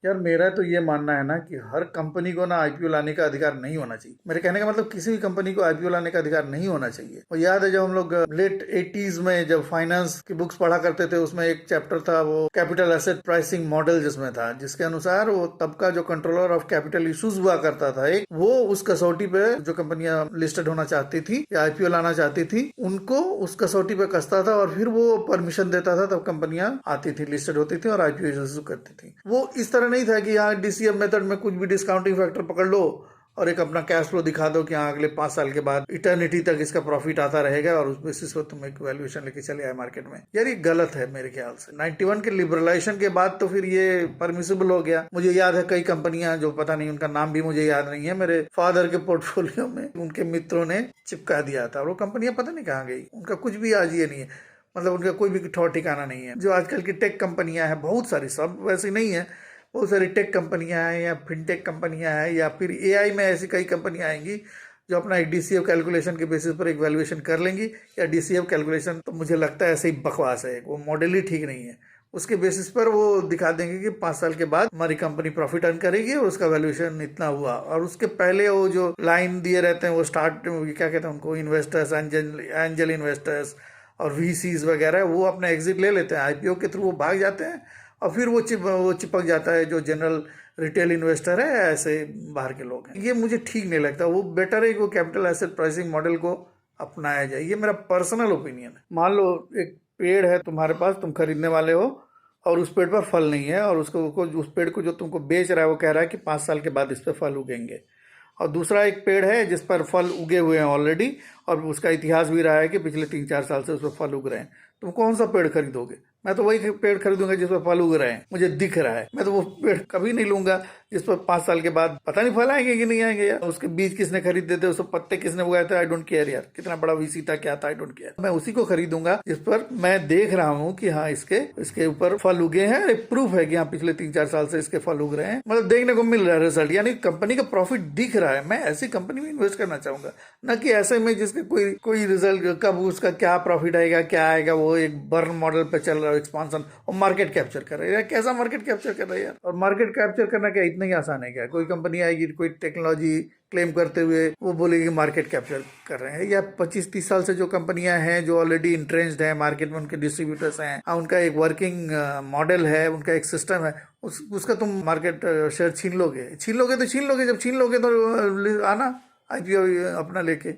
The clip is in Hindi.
यार मेरा तो ये मानना है ना कि हर कंपनी को ना आईपीओ लाने का अधिकार नहीं होना चाहिए। मेरे कहने का मतलब किसी भी कंपनी को आईपीओ लाने का अधिकार नहीं होना चाहिए। और याद है जब हम लोग लेट 80s में जब फाइनेंस की बुक्स पढ़ा करते थे, उसमें एक चैप्टर था वो कैपिटल एसेट प्राइसिंग मॉडल, जिसमें था जिसके अनुसार वो तब का जो कंट्रोलर ऑफ कैपिटल इश्यूज हुआ करता था एक, वो उस कसौटी पे जो कंपनियां लिस्टेड होना चाहती थी या आईपीओ लाना चाहती थी उनको उस कसौटी पे कसता था और फिर वो परमिशन देता था, तब कंपनियां आती थी, लिस्टेड होती थी और आईपीओ इश्यू करती थी। वो इस तरह नहीं था कि यहाँ डीसीएफ मेथड में कुछ भी डिस्काउंटिंग फैक्टर पकड़ लो और एक अपना कैश फ्लो दिखा दो कि हाँ अगले 5 साल के बाद इटर्निटी तक इसका प्रॉफिट आता रहेगा और उस बेसिस पर तुम एक वैल्यूएशन लेके चले आए मार्केट में। यार ये गलत है मेरे ख्याल से। 91 के लिबरलाइजेशन के बाद तो फिर ये परमिसिबल हो गया। मुझे याद है कई कंपनियां, जो पता नहीं उनका नाम भी मुझे याद नहीं है, मेरे फादर के पोर्टफोलियो में उनके मित्रों ने चिपका दिया था और वो कंपनियां पता नहीं कहाँ गई, उनका कुछ भी आज ये नहीं है, मतलब उनका कोई भी ठौर ठिकाना नहीं है। जो आजकल की टेक कंपनियां हैं बहुत सारी, सब वैसी नहीं है, बहुत सारी टेक कंपनियां हैं या फिनटेक कंपनियां हैं या फिर एआई में ऐसी कई कंपनियां आएंगी जो अपना एक डीसीएफ कैलकुलेशन के बेसिस पर एक वैल्यूएशन कर लेंगी। या डीसीएफ कैलकुलेशन तो मुझे लगता है ऐसे ही बकवास है, वो मॉडल ही ठीक नहीं है। उसके बेसिस पर वो दिखा देंगे कि 5 साल के बाद हमारी कंपनी प्रॉफिट अर्न करेगी और उसका वैल्यूएशन इतना हुआ। और उसके पहले वो जो लाइन दिए रहते हैं वो स्टार्ट, क्या कहते हैं उनको, इन्वेस्टर्स, एंजल इन्वेस्टर्स और वीसीज वगैरह, वो अपना एग्जिट ले लेते हैं, आईपीओ के थ्रू वो भाग जाते हैं और फिर वो चिपक जाता है जो जनरल रिटेल इन्वेस्टर है, ऐसे बाहर के लोग हैं। ये मुझे ठीक नहीं लगता। वो बेटर है कि वो कैपिटल एसेट प्राइसिंग मॉडल को अपनाया जाए। ये मेरा पर्सनल ओपिनियन है। मान लो एक पेड़ है तुम्हारे पास, तुम खरीदने वाले हो और उस पेड़ पर फल नहीं है और उस पेड़ को जो तुमको बेच रहा है वो कह रहा है कि 5 साल के बाद इस पर फल उगेंगे। और दूसरा एक पेड़ है जिस पर फल उगे हुए हैं ऑलरेडी और उसका इतिहास भी रहा है कि पिछले 3-4 साल से उस पर फल उग रहे हैं। तुम कौन सा पेड़ खरीदोगे? मैं तो वही पेड़ खरीदूंगा जिस पर फल उग रहे हैं, मुझे दिख रहा है। मैं तो वो पेड़ कभी नहीं लूंगा जिस पर 5 साल के बाद पता नहीं फल आएंगे कि नहीं आएंगे। यार उसके बीज किसने खरीदे थे, उसके पत्ते किसने उगाए थे, आई डोंट केयर यार, कितना बड़ा वीसी था क्या था, आई डोंट केयर। मैं उसी को खरीदूंगा जिस पर मैं देख रहा हूँ कि हाँ इसके ऊपर फल उगे हैं, एक प्रूफ है कि हाँ पिछले 3-4 साल से इसके फल उग रहे हैं, मतलब देखने को मिल रहा है रिजल्ट, यानी कंपनी का प्रॉफिट दिख रहा है। मैं ऐसी कंपनी में इन्वेस्ट करना चाहूंगा, न कि ऐसे में जिसके कोई रिजल्ट, कब उसका क्या प्रॉफिट आएगा क्या आएगा, वो एक बर्न मॉडल पे चल रहा है, एक्सपांशन और मार्केट कैप्चर कर रहा है। कैसा मार्केट कैप्चर कर रहा है यार? और मार्केट कैप्चर करना क्या इतना ही आसान है क्या? कोई कंपनी आएगी कोई टेक्नोलॉजी क्लेम करते हुए वो बोलेगी मार्केट कैप्चर कर रहे हैं। या 25-30 साल से जो कंपनियां हैं जो ऑलरेडी इंट्रेंस्ड है मार्केट में, उनके डिस्ट्रीब्यूटर्स हैं, उनका एक वर्किंग मॉडल है, उनका एक सिस्टम है, उसका तुम मार्केट शेयर छीन लोगे तो छीन लोगे, जब छीन लोगे तो आना आईपीओ अपना लेके।